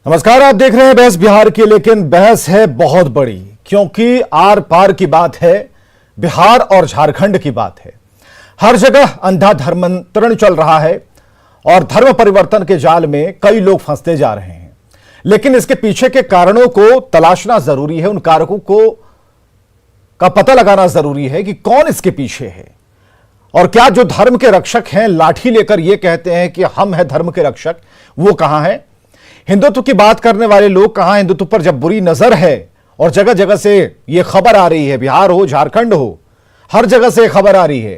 नमस्कार, आप देख रहे हैं बहस बिहार की। लेकिन बहस है बहुत बड़ी, क्योंकि आर पार की बात है, बिहार और झारखंड की बात है। हर जगह अंधा धर्मांतरण चल रहा है और धर्म परिवर्तन के जाल में कई लोग फंसते जा रहे हैं। लेकिन इसके पीछे के कारणों को तलाशना जरूरी है, उन कारकों को का पता लगाना जरूरी है कि कौन इसके पीछे है। और क्या जो धर्म के रक्षक हैं, लाठी लेकर यह कहते हैं कि हम हैं धर्म के रक्षक, वो कहां हैं? हिंदुत्व की बात करने वाले लोग कहां? हिंदुत्व पर जब बुरी नजर है और जगह जगह से यह खबर आ रही है, बिहार हो झारखंड हो, हर जगह से खबर आ रही है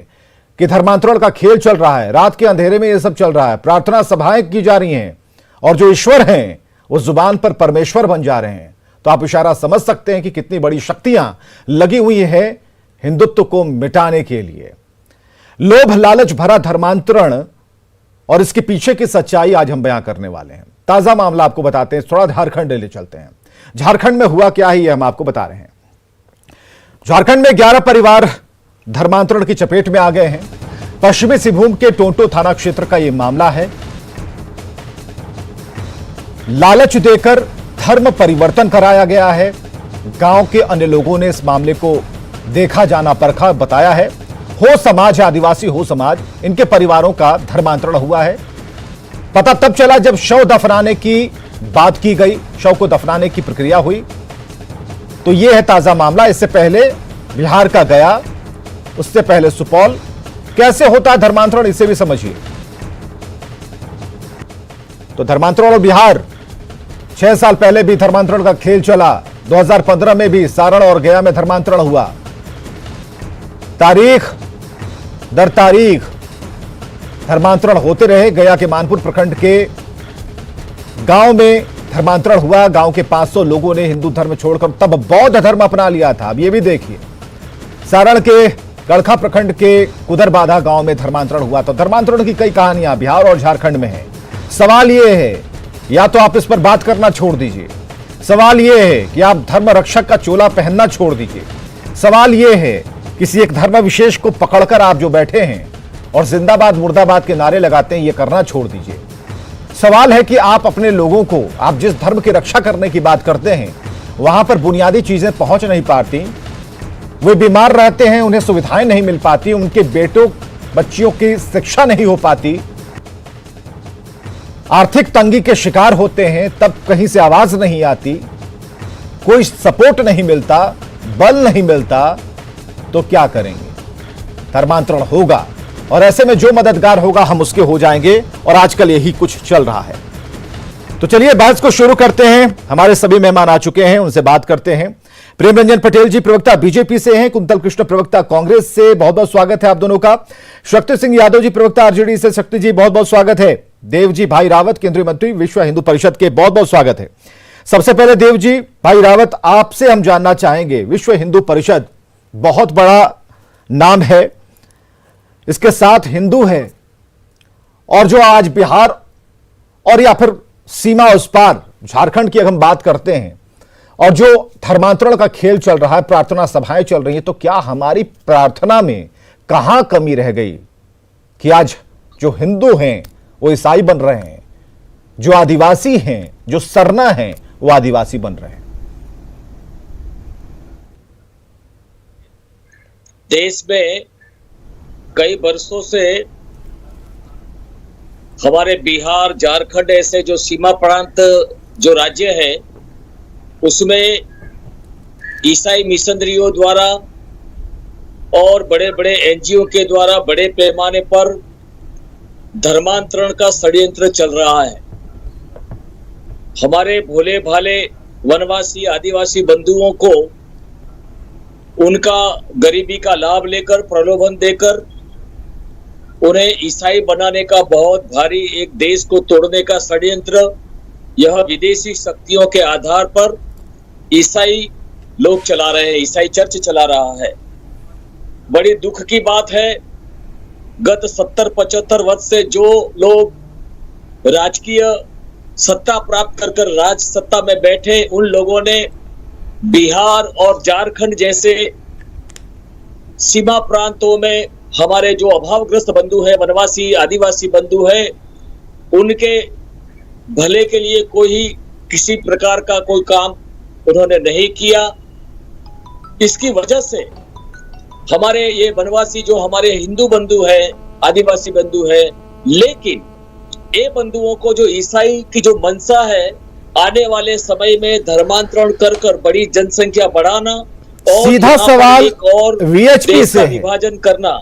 कि धर्मांतरण का खेल चल रहा है। रात के अंधेरे में यह सब चल रहा है, प्रार्थना सभाएं की जा रही हैं और जो ईश्वर हैं उस जुबान पर परमेश्वर बन जा रहे हैं। तो आप इशारा समझ सकते हैं कि कितनी बड़ी शक्तियां लगी हुई है हिंदुत्व को मिटाने के लिए। लोभ लालच भरा धर्मांतरण और इसके पीछे की सच्चाई आज हम बयां करने वाले हैं। ताजा मामला आपको बताते हैं, थोड़ा झारखंड ले चलते हैं। झारखंड में हुआ क्या है, यह हम आपको बता रहे हैं। झारखंड में 11 परिवार धर्मांतरण की चपेट में आ गए हैं। पश्चिमी सिंहभूम के टोंटो थाना क्षेत्र का यह मामला है। लालच देकर धर्म परिवर्तन कराया गया है। गांव के अन्य लोगों ने इस मामले को देखा, जाना परखा, बताया है। हो समाज, आदिवासी हो समाज, इनके परिवारों का धर्मांतरण हुआ है। पता तब चला जब शव दफनाने की बात की गई, शव को दफनाने की प्रक्रिया हुई। तो यह है ताजा मामला। इससे पहले बिहार का गया, उससे पहले सुपौल। कैसे होता है धर्मांतरण, इसे भी समझिए। तो धर्मांतरण और बिहार, 6 साल पहले भी धर्मांतरण का खेल चला। 2015 में भी सारण और गया में धर्मांतरण हुआ। तारीख दर तारीख धर्मांतरण होते रहे। गया के मानपुर प्रखंड के गांव में धर्मांतरण हुआ। गांव के 500 लोगों ने हिंदू धर्म छोड़कर तब बौद्ध धर्म अपना लिया था। अब ये भी देखिए, सारण के गड़खा प्रखंड के कुदरबाधा गांव में धर्मांतरण हुआ। तो धर्मांतरण की कई कहानियां बिहार और झारखंड में है। सवाल यह है, या तो आप इस पर बात करना छोड़ दीजिए। सवाल यह है कि आप धर्म रक्षक का चोला पहनना छोड़ दीजिए। सवाल यह है, किसी एक धर्म विशेष को पकड़कर आप जो बैठे हैं और जिंदाबाद मुर्दाबाद के नारे लगाते हैं, यह करना छोड़ दीजिए। सवाल है कि आप अपने लोगों को, आप जिस धर्म की रक्षा करने की बात करते हैं, वहां पर बुनियादी चीजें पहुंच नहीं पाती, वे बीमार रहते हैं, उन्हें सुविधाएं नहीं मिल पाती, उनके बेटों बच्चियों की शिक्षा नहीं हो पाती, आर्थिक तंगी के शिकार होते हैं, तब कहीं से आवाज नहीं आती, कोई सपोर्ट नहीं मिलता, बल नहीं मिलता, तो क्या करेंगे? धर्मांतरण होगा और ऐसे में जो मददगार होगा हम उसके हो जाएंगे। और आजकल यही कुछ चल रहा है। तो चलिए बहस को शुरू करते हैं। हमारे सभी मेहमान आ चुके हैं, उनसे बात करते हैं। प्रेम रंजन पटेल जी प्रवक्ता बीजेपी से हैं, कुंतल कृष्ण प्रवक्ता कांग्रेस से, बहुत बहुत स्वागत है आप दोनों का। शक्ति सिंह यादव जी प्रवक्ता आरजेडी से, शक्ति जी बहुत बहुत स्वागत है। देव जी भाई रावत केंद्रीय मंत्री विश्व हिंदू परिषद के, बहुत बहुत स्वागत है। सबसे पहले देव जी भाई रावत, आपसे हम जानना चाहेंगे, विश्व हिंदू परिषद बहुत बड़ा नाम है, इसके साथ हिंदू है, और जो आज बिहार और या फिर सीमा उस पार झारखंड की अगर हम बात करते हैं, और जो धर्मांतरण का खेल चल रहा है, प्रार्थना सभाएं चल रही हैं, तो क्या हमारी प्रार्थना में कहां कमी रह गई कि आज जो हिंदू हैं वो ईसाई बन रहे हैं, जो आदिवासी हैं, जो सरना हैं, वो आदिवासी बन रहे हैं? देश में कई वर्षों से हमारे बिहार, झारखंड ऐसे जो सीमा प्रांत जो राज्य है, उसमें ईसाई मिशनरियों द्वारा और बड़े बड़े एनजीओ के द्वारा बड़े पैमाने पर धर्मांतरण का षड्यंत्र चल रहा है। हमारे भोले भाले वनवासी आदिवासी बंधुओं को उनका गरीबी का लाभ लेकर, प्रलोभन देकर उन्हें ईसाई बनाने का बहुत भारी एक देश को तोड़ने का षड्यंत्र, यह विदेशी शक्तियों के आधार पर ईसाई लोग चला रहे हैं, ईसाई चर्च चला रहा है। बड़ी दुख की बात है, गत 70-75 वर्ष से जो लोग राजकीय सत्ता प्राप्त कर राज सत्ता में बैठे, उन लोगों ने बिहार और झारखंड जैसे सीमा प्रांतों में हमारे जो अभावग्रस्त बंधु है, वनवासी आदिवासी बंधु है, उनके भले के लिए कोई किसी प्रकार का कोई काम उन्होंने नहीं किया। इसकी वजह से हमारे ये वनवासी जो हमारे हिंदू बंधु है, आदिवासी बंधु है, लेकिन ये बंधुओं को जो ईसाई की जो मंशा है, आने वाले समय में धर्मांतरण कर बड़ी जनसंख्या बढ़ाना और सीधा सवाल और वीएचपी से है, विभाजन करना,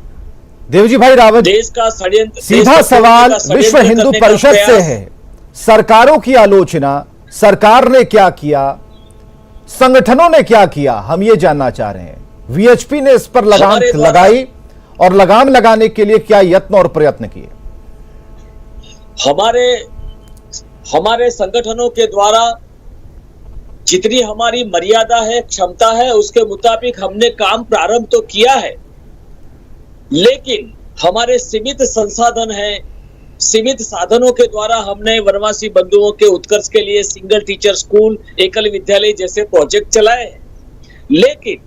देवजी भाई रावत, देश का षड्यंत्र, सीधा सवाल विश्व हिंदू परिषद से है। सरकारों की आलोचना, सरकार ने क्या किया, संगठनों ने क्या किया, हम ये जानना चाह रहे हैं। वीएचपी ने इस पर लगाम लगाई और लगाम लगाने के लिए क्या यत्न और प्रयत्न किए? हमारे संगठनों के द्वारा जितनी हमारी मर्यादा है, क्षमता है, उसके मुताबिक हमने काम प्रारंभ तो किया है, लेकिन हमारे सीमित संसाधन हैं, सीमित साधनों के द्वारा हमने वनवासी बंधुओं के उत्कर्ष के लिए सिंगल टीचर स्कूल, एकल विद्यालय जैसे प्रोजेक्ट चलाए हैं। लेकिन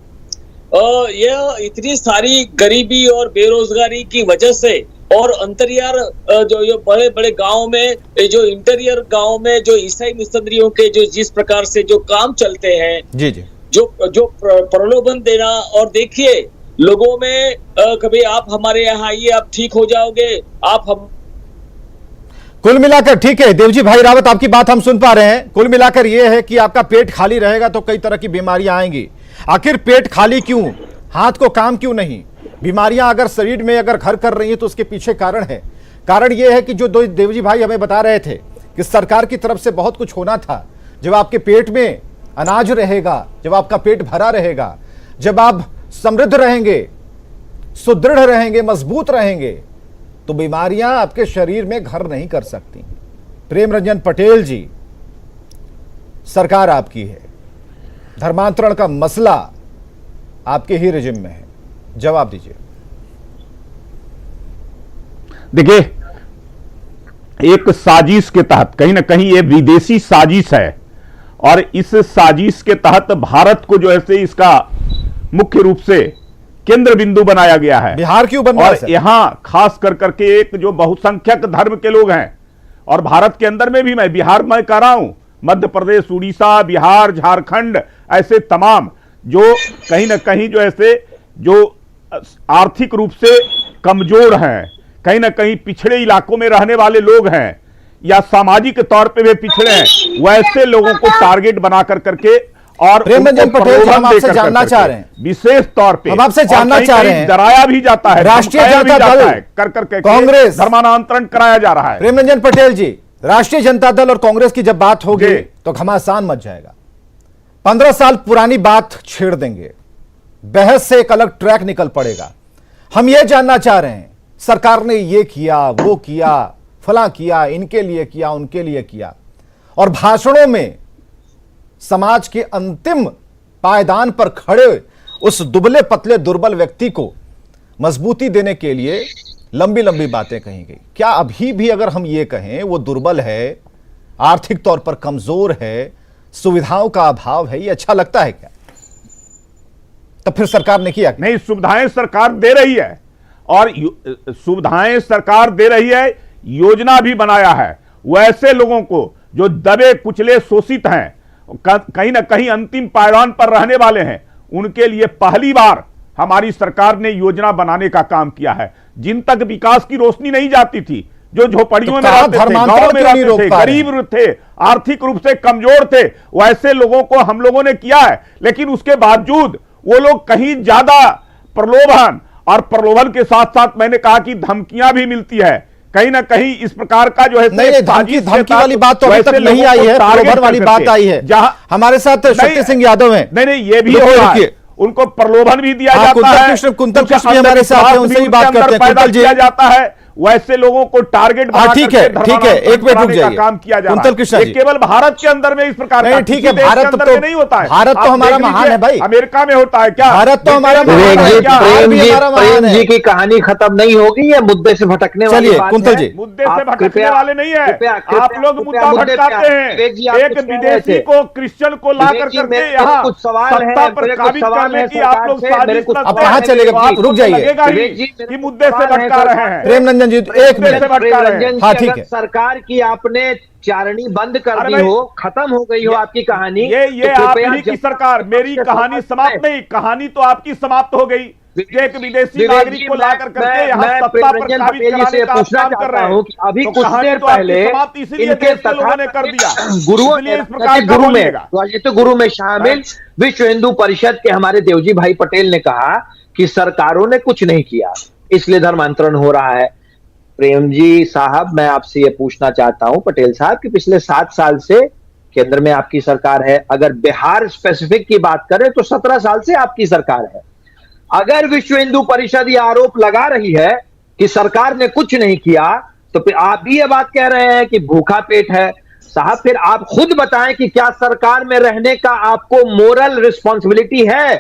यह इतनी सारी गरीबी और बेरोजगारी की वजह से और अंतरियार जो ये बड़े बड़े गांव में, जो इंटीरियर गांव में जो ईसाई मिशनरियों के जो जिस प्रकार से जो काम चलते हैं, जी जी, जो प्रलोभन देना, और देखिए लोगों में कभी आप हमारे यहाँ आइए, आप ठीक हो जाओगे, आप हम कुल मिलाकर ठीक है देवजी भाई रावत, आपकी बात हम सुन पा रहे हैं। कुल मिलाकर यह है कि आपका पेट खाली रहेगा तो कई तरह की बीमारियां आएंगी। आखिर पेट खाली क्यों, हाथ को काम क्यों नहीं? बीमारियां अगर शरीर में अगर घर कर रही हैं तो उसके पीछे कारण है। कारण यह है कि जो दो देवजी भाई हमें बता रहे थे कि सरकार की तरफ से बहुत कुछ होना था। जब आपके पेट में अनाज रहेगा, जब आपका पेट भरा रहेगा, जब आप समृद्ध रहेंगे, सुदृढ़ रहेंगे, मजबूत रहेंगे, तो बीमारियां आपके शरीर में घर नहीं कर सकती। प्रेम रंजन पटेल जी, सरकार आपकी है, धर्मांतरण का मसला आपके ही रिजिम में है, जवाब दीजिए। देखिए, एक साजिश के तहत, कहीं ना कहीं ये विदेशी साजिश है, और इस साजिश के तहत भारत को जो है इसका मुख्य रूप से केंद्र बिंदु बनाया गया है। बिहार क्यों बन रहा है? और यहां खास कर करके एक जो बहुसंख्यक धर्म के लोग हैं, और भारत के अंदर में भी, मैं बिहार में कह रहा हूं, मध्य प्रदेश, उड़ीसा, बिहार, झारखंड, ऐसे तमाम जो कहीं ना कहीं जो ऐसे जो आर्थिक रूप से कमजोर हैं, कहीं ना कहीं पिछड़े इलाकों में रहने वाले लोग हैं, या सामाजिक तौर पे वे पिछड़े हैं, वैसे लोगों को टारगेट बना कर करके और प्रेम रंजन पटेल हम आपसे जानना चाह रहे हैं, विशेष तौर पे हम आपसे जानना चाह रहे हैं, डराया भी जाता है, राष्ट्रीय जनता दल कर करके कांग्रेस धर्मांतरण कराया जा रहा है। प्रेम रंजन पटेल जी, राष्ट्रीय जनता दल और कांग्रेस की जब बात होगी तो घमासान मच जाएगा। 15 साल पुरानी बात छेड़ देंगे, बहस से एक अलग ट्रैक निकल पड़ेगा। हम यह जानना चाह रहे हैं, सरकार ने ये किया, वो किया, फला किया, इनके लिए किया, उनके लिए किया, और भाषणों में समाज के अंतिम पायदान पर खड़े उस दुबले पतले दुर्बल व्यक्ति को मजबूती देने के लिए लंबी लंबी बातें कही गई। क्या अभी भी अगर हम ये कहें वो दुर्बल है, आर्थिक तौर पर कमजोर है, सुविधाओं का अभाव है, ये अच्छा लगता है क्या? तब फिर सरकार ने किया नहीं, सुविधाएं सरकार दे रही है, और सुविधाएं सरकार दे रही है, योजना भी बनाया है। वैसे लोगों को जो दबे कुचले शोषित हैं, कहीं ना कहीं अंतिम पायदान पर रहने वाले हैं, उनके लिए पहली बार हमारी सरकार ने योजना बनाने का काम किया है। जिन तक विकास की रोशनी नहीं जाती थी, जो झोपड़ियों में रहते थे, गांव में रहते थे, गरीब थे, आर्थिक रूप से कमजोर थे, वैसे लोगों को हम लोगों ने किया है। लेकिन उसके बावजूद वो लोग कहीं ज्यादा प्रलोभन, और प्रलोभन के साथ साथ मैंने कहा कि धमकियां भी मिलती है, कहीं ना कहीं इस प्रकार का जो है नहीं, धमकी वाली बात तो अभी तक नहीं आई है, प्रलोभन वाली बात आई है। जहां हमारे साथ शक्ति सिंह यादव हैं, नहीं ये भी हो रहा है, उनको प्रलोभन भी दिया जाता है, कुंतल कृष्ण भी हमारे साथ हैं, उनसे भी बात करते हैं। कुंतल जी, किया जाता है, वैसे लोगों को टारगेट बना ठीक है, एक मिनट रुक जाइए, काम किया जा कुंतल कृष्ण जी, केवल भारत के अंदर में इस प्रकार नहीं, ठीक है, भारत तो नहीं होता है, भारत तो हमारा महान है भाई, अमेरिका में होता है क्या? भारत तो हमारा महान है क्या? प्रेम जी की कहानी खत्म नहीं होगी, ये मुद्दे से भटकने वाली चलिए कुंतल जी, मुद्दे से भटकने वाले नहीं है, आप लोग मुद्दा भटकाते हैं। एक विदेशी को, क्रिश्चियन को ला कर करके यहाँ सत्ता पर काबिज करने की आप लोग साजिश करते हैं। अब कहाँ चलेगा? रुक जाइए, कि मुद्दे से भटका रहे हैं। प्रेम रंजन प्रेमरंजन जी एक मिनट। प्रेमरंजन हाँ जी, ठीक अगर है। सरकार की आपने चारणी बंद कर अरे दी भाई, हो, खत्म हो गई हो आपकी कहानी, ये तो आप कृपया ही की जनता सरकार, के मेरी पक्ष से कहानी समाप्त समाप्त करें। नहीं, कहानी तो आपकी समाप्त हो गई। जो एक विदेशी विवेक नागरिक जी, को ला कर करके यहाँ मैं सत्ता पर प्रेमरंजन काबिज पटेल जी कराने से का आप पूछना काम कर चाहता रहे हूं हैं, कि अभी तो कुछ कहानी देर तो आपकी पहले समाप्त इसलिए इनके देश के लोगों ने कर दिया, गुरुओं ने, इसलिए इस प्रकार का गुरु में, बोलिएगा। तो गुरु में शामिल विश्व हिंदू परिषद के हमारे देवजी भाई पटेल ने कहा कि सरकारों ने कुछ नहीं किया, इसलिए धर्मांतरण हो रहा है। प्रेम जी साहब, मैं आपसे ये पूछना चाहता हूं पटेल साहब कि पिछले 7 साल से केंद्र में आपकी सरकार है, अगर बिहार स्पेसिफिक की बात करें तो 17 साल से आपकी सरकार है। अगर विश्व हिंदू परिषद ये आरोप लगा रही है कि सरकार ने कुछ नहीं किया, तो फिर आप भी ये बात कह रहे हैं कि भूखा पेट है। साहब, फिर आप खुद बताएं कि क्या सरकार में रहने का आपको मोरल रिस्पॉन्सिबिलिटी है?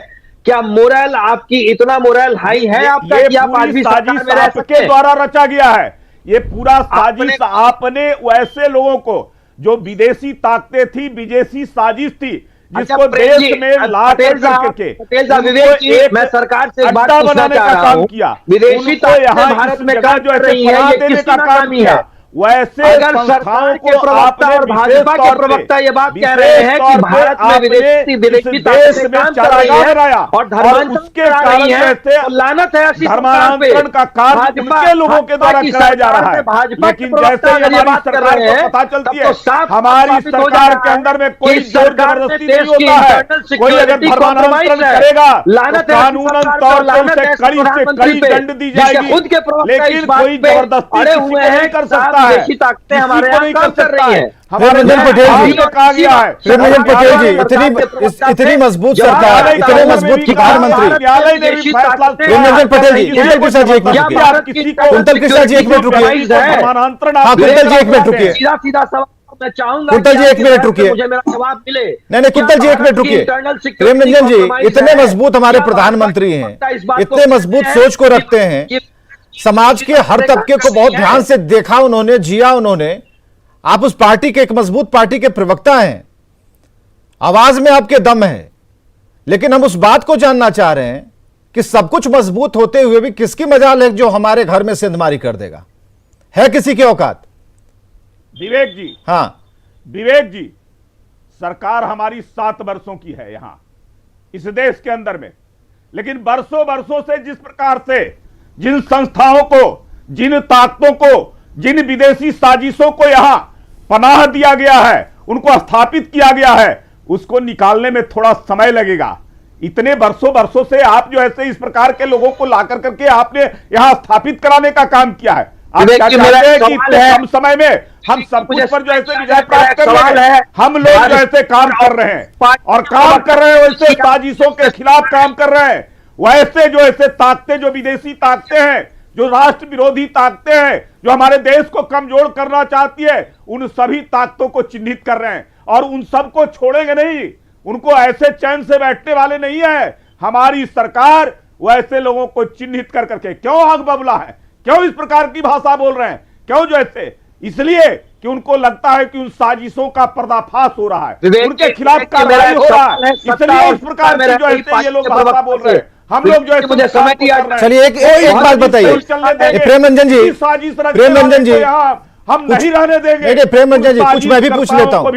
क्या मोरल आपकी, इतना मोरल हाई है आपका कि आप आज भी सरकार में रह सकते आपके हैं? द्वारा रचा गया है। ये पूरा साजिश आपने वैसे लोगों को जो विदेशी ताकतें थी, विदेशी साजिश थी, जिसको देश में ला करके पटेल साहब, विवेक जी, मैं सरकार से एक बात पूछना चाह रहा हूं, विदेशी ताकतें भारत में काम कर रही है, ये किसकी नाकामी है? वैसे अगर सरकार के प्रवक्ता और भाजपा के प्रवक्ता ये बात कह रहे हैं कि भारत में विदेशी ताकतें काम कर रही है और धर्मांतरण करा रही है, तो लानत है ऐसी धर्मांतरण का कार्य उनके लोगों के द्वारा कराया जा रहा है। लेकिन जैसे ही हमारी सरकार को पता चलती है, हमारी सरकार के अंदर में कोई जोर जबरदस्ती नहीं होता है। कोई अगर धर्मांतरण करेगा तो कानूनन तौर पर उसे कड़ी से कड़ी दंड दी जाएगी, लेकिन कोई जबरदस्ती किसी को नहीं कर सकता है। विदेशी ताकतें हमारे यहाँ काम कर रही हैं। प्रेमरंजन पटेल जी, कहा गया है, प्रेमरंजन पटेल जी, इतनी मजबूत सरकार, इतने मजबूत प्रधानमंत्री। प्रेमरंजन पटेल जी, कुंतल कृष्णा जी एक मिनट रुकिए। कुंतल कृष्णा जी एक मिनट रुकिए। हाँ, कुंतल जी एक मिनट रुकिए। सीधा सीधा सवाल मैं चाहूंगा, कुंतल जी एक मिनट रुकिए, मुझे मेरा जवाब मिले। नहीं, कुंतल जी एक मिनट रुकिए। प्रेमरंजन जी, इतने मजबूत हमारे प्रधानमंत्री हैं, इतने मजबूत सोच को रखते हैं, समाज के हर तबके को बहुत ध्यान से देखा उन्होंने, जिया उन्होंने। आप उस पार्टी के, एक मजबूत पार्टी के प्रवक्ता हैं, आवाज में आपके दम है, लेकिन हम उस बात को जानना चाह रहे हैं कि सब कुछ मजबूत होते हुए भी किसकी मजाल है जो हमारे घर में सेंधमारी कर देगा? है किसी की औकात? विवेक जी, हाँ विवेक जी, सरकार हमारी 7 वर्षों की है यहां इस देश के अंदर में, लेकिन बरसों बरसों से जिस प्रकार से जिन संस्थाओं को, जिन ताकतों को, जिन विदेशी साजिशों को यहां पनाह दिया गया है, उनको स्थापित किया गया है, उसको निकालने में थोड़ा समय लगेगा। इतने बरसों से आप जो ऐसे इस प्रकार के लोगों को ला करके आपने यहां स्थापित कराने का काम किया है। आप क्या चाहते हैं कि इतने कम समय में हम सब कुछ पर जो ऐसे विजय प्राप्त कर रहे हैं? हम लोग जो ऐसे काम कर रहे हैं और काम कर रहे हैं, वैसे साजिशों के खिलाफ काम कर रहे हैं, वैसे जो ऐसे ताकतें, जो विदेशी ताकतें हैं, जो राष्ट्र विरोधी ताकतें हैं, जो हमारे देश को कमजोर करना चाहती है, उन सभी ताकतों को चिन्हित कर रहे हैं और उन सबको छोड़ेंगे नहीं। उनको ऐसे चैन से बैठने वाले नहीं है। हमारी सरकार वैसे लोगों को चिन्हित कर करके, क्यों आग बबला है, क्यों इस प्रकार की भाषा बोल रहे हैं, क्यों जो ऐसे, इसलिए कि उनको लगता है कि उन साजिशों का पर्दाफाश हो रहा है, उनके खिलाफ कार्रवाई हो रहा है, इसलिए इस प्रकार की जो ऐसे ये लोग भाषा बोल रहे हैं। हम लोग जो मुझे समझ नहीं आ, चलिए एक बात बताइए प्रेमरंजन जी, प्रेमरंजन जी, हम नहीं रहने देंगे। प्रेमरंजन जी, कुछ मैं भी पूछ लेता हूं।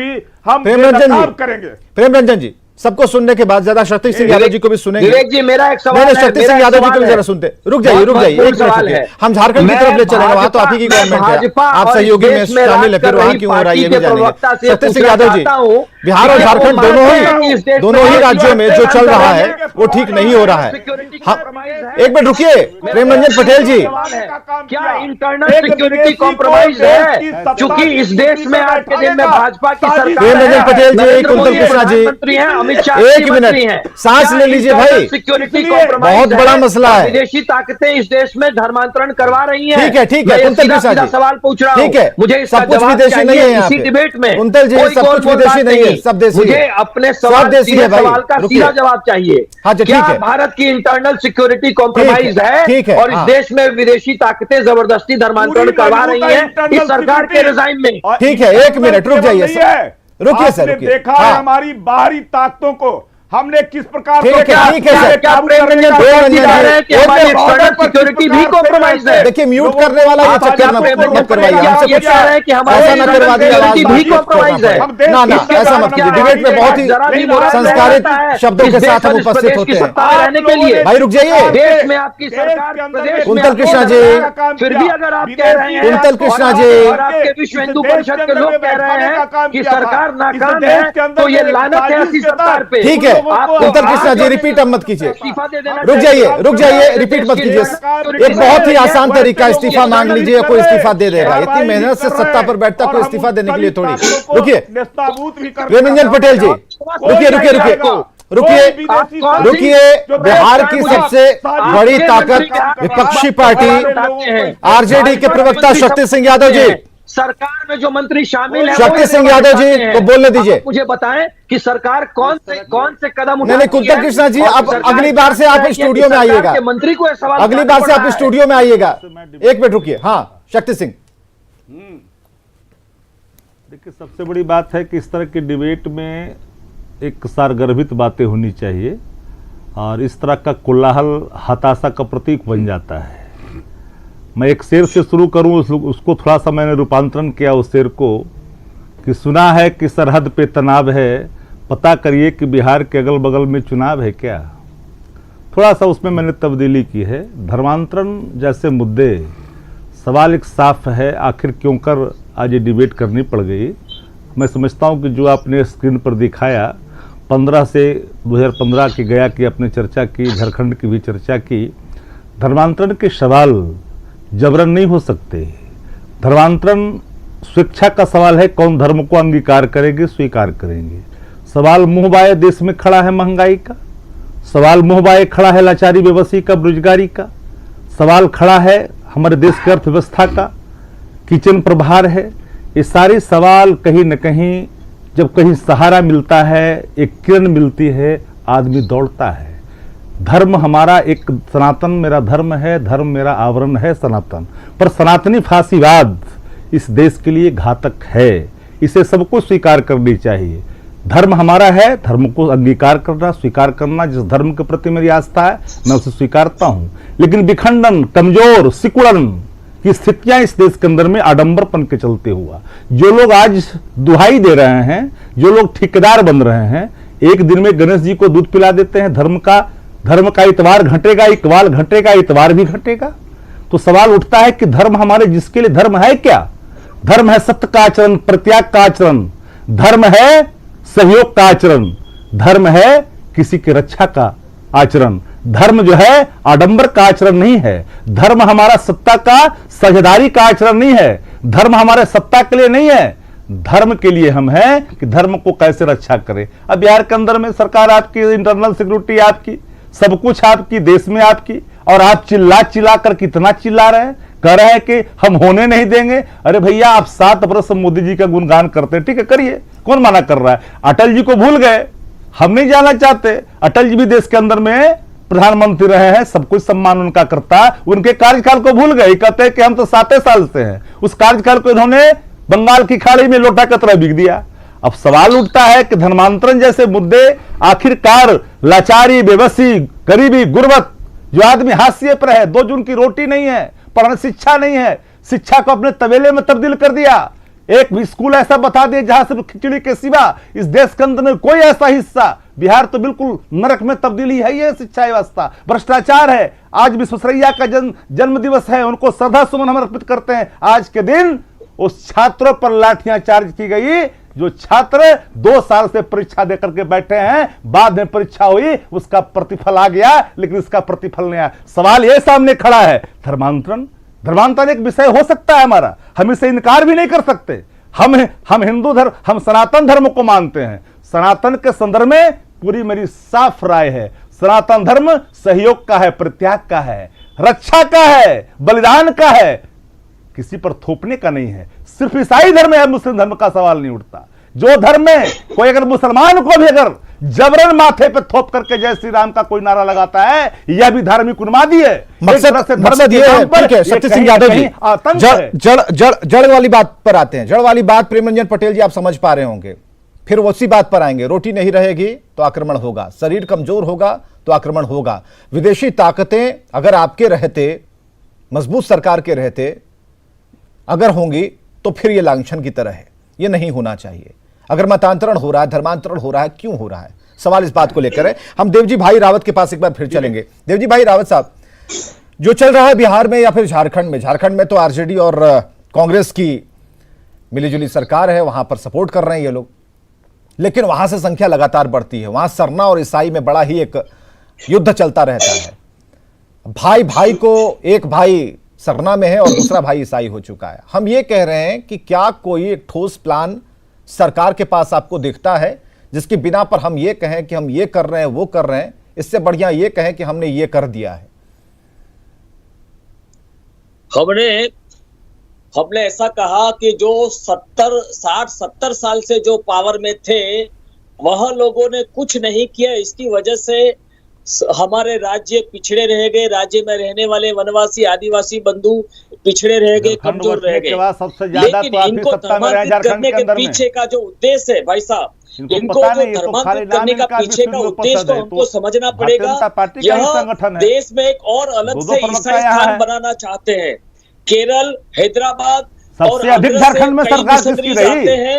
प्रेमरंजन जी करेंगे, प्रेमरंजन जी, सबको सुनने के बाद ज्यादा शक्ति सिंह यादव जी को भी सुनेंगे। विवेक जी, मेरा एक सवाल है, शक्ति सिंह यादव जी को भी जरा सुनते। रुक जाइए एक सवाल है, हम झारखंड की तरफ ले चलेंगे, वहां तो आप ही की गवर्नमेंट है, आप सहयोगी में शामिल है, फिर वहां क्यों हो रहा है ये भी जानेंगे। शक्ति सिंह यादव जी, बिहार और झारखंड दोनों ही राज्यों में जो चल रहा है वो ठीक नहीं हो रहा है। एक मिनट रुकिए, प्रेमरंजन पटेल जी, क्या इंटरनल सिक्योरिटी कॉम्प्रोमाइज है? चूंकि इस देश में आज के दिन में भाजपा की सरकार, प्रेमरंजन पटेल जी, कुंतल कृष्णा जी, एक मिनट सांस ले लीजिए भाई, सिक्योरिटी बहुत बड़ा मसला है। विदेशी ताकतें इस देश में धर्मांतरण करवा रही हैं। ठीक है कुंतल कृष्णा जी, सवाल पूछ रहा हूं, ठीक है, मुझे सब कुछ विदेशी नहीं है यहाँ पे डिबेट में। कुंतल जी, सब कुछ विदेशी नहीं है, सब देशी है। मुझे अपने सवाल का सीधा जवाब चाहिए। हाँ जी, क्या भारत की इंटरनल सिक्योरिटी कॉम्प्रोमाइज है और इस देश में विदेशी ताकतें जबरदस्ती धर्मांतरण करवा रही हैं इस सरकार के रिजाइन में? ठीक है, एक मिनट रुक जाइए, रुकिए सर, देखा है हमारी बाहरी ताकतों को, हमने किस प्रकार ठीक है, क्या- ठीक है, सर। क्या प्रेम रंजन प्रेम भोज रंजन जी कह रहे हैं कि हमारी एक्सटर्नल सिक्योरिटी भी कॉम्प्रोमाइज है? देखिए, म्यूट करने वाला ये चक्कर मत करवाइए हमसे। ये कह रहे हैं कि हमारी ऐसा ना करवा दिए, आवाज सिक्योरिटी भी कॉम्प्रोमाइज है। ना ना, ऐसा मत कीजिए। डिबेट में बहुत ही संस्कारित शब्दों के साथ हम उपस्थित होते हैं। रहने के लिए भाई रुक जाइए। देश में आपकी सरकार, प्रदेश में कुंतल आपकी कृष्णा जी, सरकार, फिर भी अगर आप कह रहे हैं, कुंतल कृष्णा और जी, और आपके विश्व हिंदू परिषद के लोग कह रहे हैं कि सरकार नाकाम है, तो ये लानत है ऐसी सरकार पे। ठीक है, कुंतल कृष्णा जी रिपीट अब मत कीजिए। रुक जाइए, रिपीट मत कीजिए। एक बहुत ही आसान तरीका, इस्तीफा मांग लीजिए, कोई इस्तीफा दे देगा। इतनी मेहनत से सत्ता पर बैठता कोई इस्तीफा देने के लिए थोड़ी। रुकिए प्रेम रंजन पटेल जी, रुकिए। बिहार की सबसे बड़ी ताकत विपक्षी पार्टी आरजेडी के प्रवक्ता शक्ति सिंह यादव जी, सरकार में जो मंत्री शामिल है, शक्ति सिंह यादव जी को बोलने दीजिए। आप मुझे बताएं कि सरकार कौन से कदम नहीं, कुंतल कृष्णा जी, अब अगली बार से आप स्टूडियो में आइएगा। मंत्री को सवाल, अगली बार से आप स्टूडियो में आइएगा। एक मिनट रुकिए। हाँ, शक्ति सिंह। देखिए, सबसे बड़ी बात है कि इस तरह के डिबेट में एक सारगर्भित बातें होनी चाहिए, और इस तरह का कोलाहल हताशा का प्रतीक बन जाता है। मैं एक शेर से शुरू करूं, उसको थोड़ा सा मैंने रूपांतरण किया उस शेर को, कि सुना है कि सरहद पे तनाव है, पता करिए कि बिहार के अगल बगल में चुनाव है क्या। थोड़ा सा उसमें मैंने तब्दीली की है। धर्मांतरण जैसे मुद्दे, सवाल एक साफ है, आखिर क्यों कर आज ये डिबेट करनी पड़ गई। मैं समझता हूं कि जो आपने स्क्रीन पर दिखाया, 15 से 2015 की गया की आपने चर्चा की, झारखंड की भी चर्चा की। धर्मांतरण के सवाल जबरन नहीं हो सकते। धर्मांतरण स्वेच्छा का सवाल है, कौन धर्म को अंगीकार करेंगे, स्वीकार करेंगे। सवाल मुंह बाए देश में खड़ा है महंगाई का, सवाल मुंह बाए खड़ा है लाचारी बेबसी का, बेरोजगारी का, सवाल खड़ा है हमारे देश की अर्थव्यवस्था का, किचन प्रभार है। ये सारे सवाल कहीं न कहीं, जब कहीं सहारा मिलता है, एक किरण मिलती है, आदमी दौड़ता है। धर्म हमारा एक सनातन मेरा धर्म है, धर्म मेरा आवरण है सनातन, पर सनातनी फांसीवाद इस देश के लिए घातक है। इसे सबको स्वीकार करनी चाहिए। धर्म हमारा है, धर्म को अंगीकार करना, स्वीकार करना। जिस धर्म के प्रति मेरी आस्था है मैं उसे स्वीकारता हूं, लेकिन विखंडन, कमजोर, सिकुड़न की स्थितियां इस देश के अंदर में आडंबरपन के चलते हुआ, जो लोग आज दुहाई दे रहे हैं, जो लोग ठेकेदार बन रहे हैं, एक दिन में गणेश जी को दूध पिला देते हैं, धर्म का इतवार घटेगा, इकबाल घटेगा, इतवार भी घटेगा। तो सवाल उठता है कि धर्म हमारे, जिसके लिए धर्म है क्या? धर्म है सत्य का आचरण, प्रत्याग का आचरण, धर्म है सहयोग का आचरण, धर्म है किसी की रक्षा का आचरण। धर्म जो है आडंबर का आचरण नहीं है। धर्म हमारा सत्ता का साझेदारी का आचरण नहीं है। धर्म हमारे सत्ता के लिए नहीं है। धर्म के लिए हम हैं कि धर्म को कैसे रक्षा करें। अब बिहार के अंदर में सरकार आपकी, इंटरनल सिक्योरिटी आपकी, सब कुछ आपकी, देश में आपकी, और आप चिल्ला कर कितना चिल्ला रहे हैं, कह रहे हैं कि हम होने नहीं देंगे। अरे भैया, आप 7 वर्ष मोदी जी का गुणगान करते हैं, ठीक है, करिए, कौन मना कर रहा है। अटल जी को भूल गए, हम नहीं जाना चाहते। अटल जी भी देश के अंदर में प्रधानमंत्री रहे हैं, सब कुछ सम्मान उनका करता, उनके कार्यकाल को भूल गए। कहते हैं कि हम तो 7 साल से हैं। उस कार्यकाल को इन्होंने बंगाल की खाड़ी में लोटा कतरा बिक दिया। अब सवाल उठता है कि धर्मांतरण जैसे मुद्दे आखिरकार लाचारी, बेबसी, गरीबी, गुर्बत, जो आदमी हाशिए पर है, 2 जून की रोटी नहीं है, पढ़ने शिक्षा नहीं है, शिक्षा को अपने तबेले में तब्दील कर दिया। एक भी स्कूल ऐसा बता दिया जहां से खिचड़ी के सिवा इस देश के अंदर में कोई ऐसा हिस्सा। बिहार तो बिल्कुल नरक में तब्दीली है ये शिक्षा व्यवस्था। भ्रष्टाचार है। आज विश्वेश्वरैया का जन्म दिवस है, उनको श्रद्धा सुमन हम अर्पित करते हैं। आज के दिन उस छात्रों पर लाठियां चार्ज की गई, जो छात्र 2 साल से परीक्षा देकर के बैठे हैं, बाद में परीक्षा हुई, उसका प्रतिफल आ गया, लेकिन इसका प्रतिफल नहीं आया। सवाल यह सामने खड़ा है, धर्मांतरण एक विषय हो सकता है हमारा, हम इसे इनकार भी नहीं कर सकते। हम हिंदू धर्म, हम सनातन धर्म को मानते हैं। सनातन के संदर्भ में पूरी मेरी साफ राय है, सनातन धर्म सहयोग का है, प्रत्याग का है, रक्षा का है, बलिदान का है, किसी पर थोपने का नहीं है। सिर्फ ईसाई धर्म है, मुस्लिम धर्म का सवाल नहीं उठता। जो धर्म में कोई अगर मुसलमान को भी अगर जबरन माथे पे थोप करके जय श्री राम का कोई नारा लगाता है, यह भी धार्मिक उन्मादी है। मकसद ये है, ठीक है शक्ति सिंह यादव जी, जड़ वाली बात पर आते हैं। जड़ वाली बात प्रेम रंजन पटेल जी आप समझ पा रहे होंगे। फिर वो उसी बात पर आएंगे, रोटी नहीं रहेगी तो आक्रमण होगा, शरीर कमजोर होगा तो आक्रमण होगा। विदेशी ताकतें अगर आपके रहते, मजबूत सरकार के रहते अगर होंगी तो फिर ये लांछन की तरह है, ये नहीं होना चाहिए। अगर मतांतरण हो रहा है, धर्मांतरण हो रहा है, क्यों हो रहा है, सवाल इस बात को लेकर है। हम देवजी भाई रावत के पास एक बार फिर चलेंगे। देवजी भाई रावत साहब, जो चल रहा है बिहार में या फिर झारखंड में तो आरजेडी और कांग्रेस की मिलीजुली सरकार है, वहां पर सपोर्ट कर रहे हैं ये लोग, लेकिन वहां से संख्या लगातार बढ़ती है। वहां सरना और ईसाई में बड़ा ही एक युद्ध चलता रहता है। भाई भाई को, एक भाई सरना में है और दूसरा भाई ईसाई हो चुका है। हम ये कह रहे हैं कि क्या कोई एक ठोस प्लान सरकार के पास आपको दिखता है जिसके बिना पर हम ये कहें कि हम ये कर रहे हैं, वो कर रहे हैं, इससे बढ़िया ये कहें कि हमने ये कर दिया है। हमने ऐसा कहा कि जो 60-70 साल से जो पावर में थे वह लोगों ने कुछ नहीं किया। इसकी वजह से हमारे राज्य पिछड़े रह गए। राज्य में रहने वाले वनवासी आदिवासी बंधु पिछड़े रह गए, कमजोर रह गए। सबसे ज्यादा लेकिन इनको धर्मांतरित करने के पीछे का जो उद्देश्य है भाई साहब, इनको जो धर्मांतरित करने का पीछे का उद्देश्य तो हमको समझना पड़ेगा। यह देश में एक और अलग से ईसाई स्थान बनाना चाहते हैं। केरल, हैदराबाद सबसे अधिक झारखंड में सरकार किसकी रही है,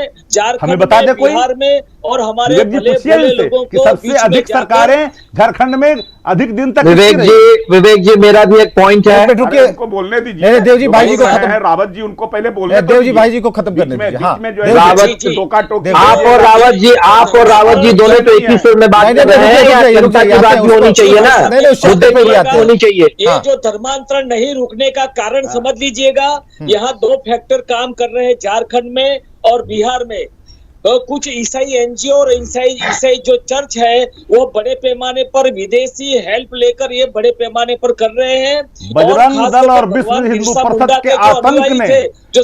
हमें बता दे कोई, बिहार में और हमारे भले लोगों को सबसे अधिक सरकारें झारखंड में अधिक दिन तक। विवेक जी मेरा भी एक पॉइंट है, उनको बोलने दीजिए। देवजी भाई जी को खत्म, रावत जी उनको पहले बोलने, देवजी भाई जी को खत्म करने दीजिए। हाँ, आप और रावत जी दोनों तो एक ही सुर में बात कर रहे हैं। जनता की बात भी होनी चाहिए ना, मुद्दे पे बात होनी चाहिए। ये जो धर्मांतरण नहीं रुकने का कारण समझ लीजिएगा, यहाँ 2 फैक्टर काम कर रहे हैं झारखंड में और बिहार में। कुछ ईसाई एनजीओ और ईसाई जो चर्च है वो बड़े पैमाने पर विदेशी हेल्प लेकर ये बड़े पैमाने पर कर रहे हैं। बजरंग दल और विश्व हिंदू परिषद के आतंक ने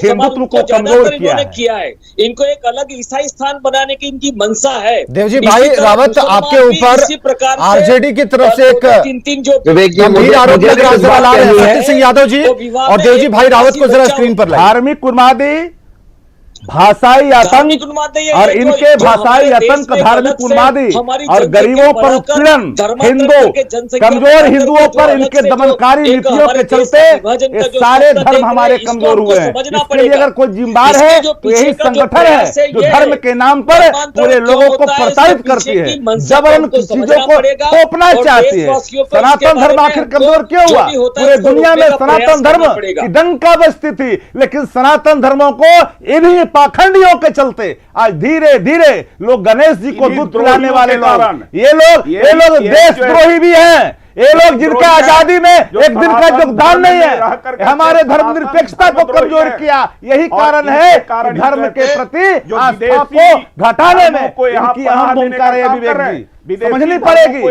हिंदुत्व को कमजोर किया है। इनको एक अलग ईसाई स्थान बनाने की इनकी मंशा है। देवजी भाई रावत, आपके ऊपर आरजेडी की तरफ से एक गंभीर आरोप लग रहा है। सत्य सिंह यादव जी और देवजी भाई रावत को जरा स्क्रीन पर लाइए। धार्मिक उन्मादी, भाषाई आतंक और इनके भाषाई आतंक, धार्मिक उन्मादी और गरीबों पर उत्पीड़न, कमजोर हिंदुओं पर इनके दमनकारी नीतियों के चलते ये सारे धर्म हमारे कमजोर हुए हैं। इसके लिए अगर कोई जिम्मेदार है तो यही संगठन है जो धर्म के नाम पर पूरे लोगों को प्रताड़ित करती है, जबरन चीजों को थोपना चाहती है। सनातन धर्म आखिर कमजोर क्यों हुआ? पूरे दुनिया में सनातन धर्म की डंका बजती थी, लेकिन सनातन धर्मों को इन्हीं पाखंडियों के चलते आज धीरे धीरे लोग गणेश जी को दूध पिलाने वाले लोग, ये लोग देशद्रोही भी हैं। ये लोग जिनका आजादी में एक दिन का योगदान नहीं है, हमारे धर्मनिरपेक्षता को कमजोर किया। यही कारण है धर्म के प्रति आस्था को घटाने में इनकी अहम भूमिका रही है। विवेक जी समझनी पड़ेगी,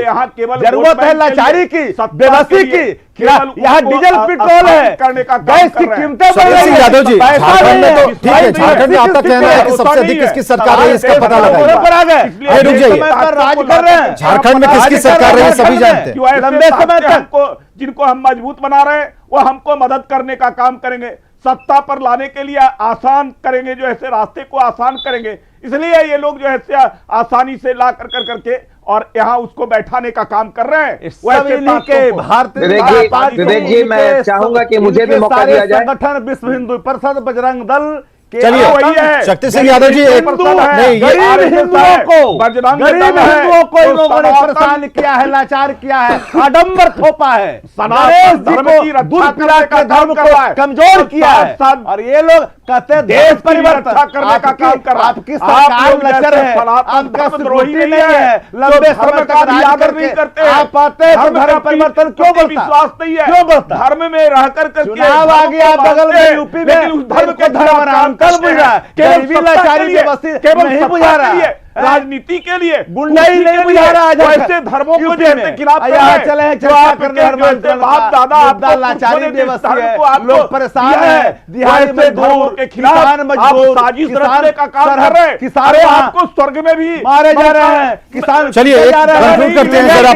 जरूरत है लाचारी की, बेबसी की। यहाँ डीजल पेट्रोल है, गैस की कीमतें बढ़ रही है। यादव जी, झारखंड में तो ठीक है, झारखंड में आपका कहना है कि सबसे अधिक किसकी सरकार है इसका पता लगाइए। रुक जाइए, राज कर रहे हैं झारखंड में किसकी सरकार रही है सभी जानते हैं। लंबे समय तक जिनको हम मजबूत बना रहे हैं वो हमको मदद करने का काम करेंगे, सत्ता पर लाने के लिए आसान करेंगे, जो ऐसे रास्ते को आसान करेंगे। इसलिए ये लोग जो है आसानी से ला करके और यहाँ उसको बैठाने का काम कर रहे हैं। विवेक जी मैं चाहूंगा कि मुझे भी मौका दिया जाए। संगठन विश्व हिंदू परिषद, बजरंग दल, चलिए शक्ति सिंह यादव जी, गरीब हिंदुओं को इन लोगों ने परेशान किया है, लाचार किया है, आडंबर थोपा है, गणेश जी को दूध पिला के धर्म को कमजोर किया है। और ये लोग कहते हैं देश परिवर्तन करने का काम कर रहा है। आपकी सरकार लचर है, आपका स्वीकृति नहीं है, लंबे समय तक राज करके आप आते हैं, धर्म परिवर्तन क्यों बोलता? विश्वास नहीं है, क्यों बोलता? धर्म में रहकर चुनाव आ गया बगल में यूपी में, धर्म को धर्म राम कल बुझा, गरीबी लाचारी की बस्ती केवल नहीं बुझा रहा है। राजनीति के लिए, गुंडाई नहीं बुझा रहा है वैसे धर्मों को जैसे खिलाफ चले चर्चा करने बाप दादा आपको लाचारी बेबसी है, आपको लोग परेशान है, दिहाड़ी मजदूर के खिलाफ आप साजिश रचने का काम कर रहे हैं। किसान अरे आपको स्वर्ग में भी मारे जा रहे हैं, किसान चलिए एक कंक्लूड करते हैं जरा।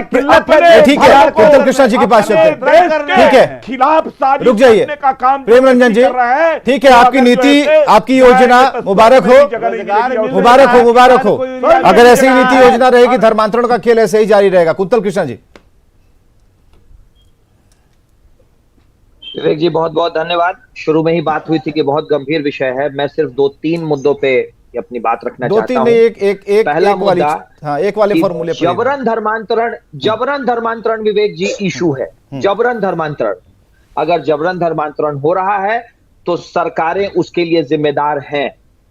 ठीक है, कुंतल कृष्णा जी के पास चलते हैं। ठीक है, खिलाफ साजिश रुक जाइए रचने का काम प्रेम रंजन जी। कर रहा है। ठीक है, आपकी नीति, आपकी योजना मुबारक हो, मुबारक हो, मुबारक हो। अगर ऐसी नीति योजना रहेगी, धर्मांतरण का खेल ऐसे ही जारी रहेगा। कुंतल कृष्णा जी। विवेक जी बहुत बहुत धन्यवाद। शुरू में ही बात हुई थी कि बहुत गंभीर विषय है, मैं सिर्फ 2-3 मुद्दों पे अपनी बात रखना चाहता हूं। एक पहला एक वाली, मुद्दा, हाँ, एक वाले फॉर्मूले पर जबरन धर्मांतरण विवेक जी इशू है। जबरन धर्मांतरण, अगर जबरन धर्मांतरण हो रहा है तो सरकारें उसके लिए जिम्मेदार हैं।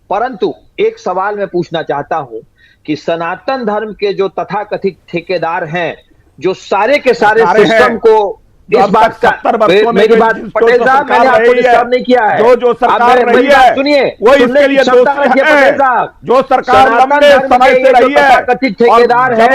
परंतु एक सवाल मैं पूछना चाहता हूं कि सनातन धर्म के जो तथाकथित ठेकेदार हैं, जो सारे के सारे सिस्टम को इस बात का, मेरी बात पटेल साहब, मैंने आपको डिस्टर्ब नहीं किया है। जो सरकार रही है सुनिए, वो इसके लिए दोषी है। जो सरकार लंबे समय से रही है, कथित ठेकेदार है,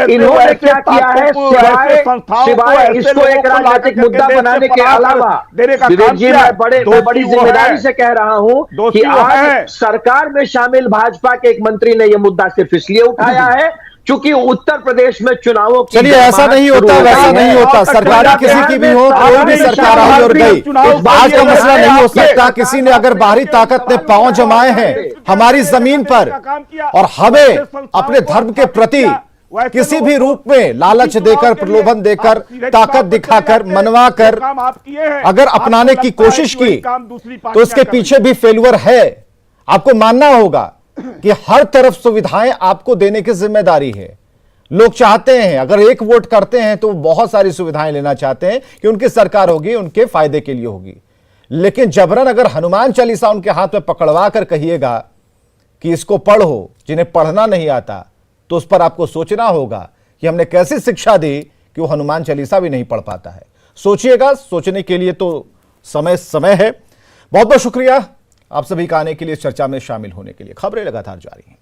इन्होंने क्या किया है सिवाय इसको एक राजनीतिक मुद्दा बनाने के अलावा? विवेक जी, मैं बड़ी जिम्मेदारी से कह रहा हूं कि आज सरकार में शामिल भाजपा के एक मंत्री ने यह मुद्दा सिर्फ इसलिए उठाया है क्योंकि उत्तर प्रदेश में चुनावों की, चलिए ऐसा नहीं होता, वैसा नहीं होता। सरकार किसी की भी हो, कोई भी सरकार आई और गई, आज का मसला नहीं हो सकता। किसी ने अगर बाहरी ताकत ने पांव जमाए हैं हमारी जमीन पर और हमें अपने धर्म के प्रति किसी भी रूप में लालच देकर, प्रलोभन देकर, ताकत दिखाकर, मनवा कर अगर अपनाने की कोशिश की, तो उसके पीछे भी फेल्यूर है। आपको मानना होगा कि हर तरफ सुविधाएं आपको देने की जिम्मेदारी है। लोग चाहते हैं, अगर एक वोट करते हैं तो बहुत सारी सुविधाएं लेना चाहते हैं कि उनकी सरकार होगी, उनके फायदे के लिए होगी। लेकिन जबरन अगर हनुमान चालीसा उनके हाथ में पकड़वा कर कहिएगा कि इसको पढ़ो, जिन्हें पढ़ना नहीं आता, तो उस पर आपको सोचना होगा कि हमने कैसी शिक्षा दी कि वो हनुमान चालीसा भी नहीं पढ़ पाता है। सोचिएगा, सोचने के लिए तो समय है। बहुत बहुत शुक्रिया आप सभी का आने के लिए, इस चर्चा में शामिल होने के लिए। खबरें लगातार जारी हैं।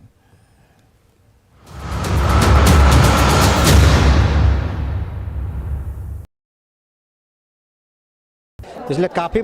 इसलिए काफी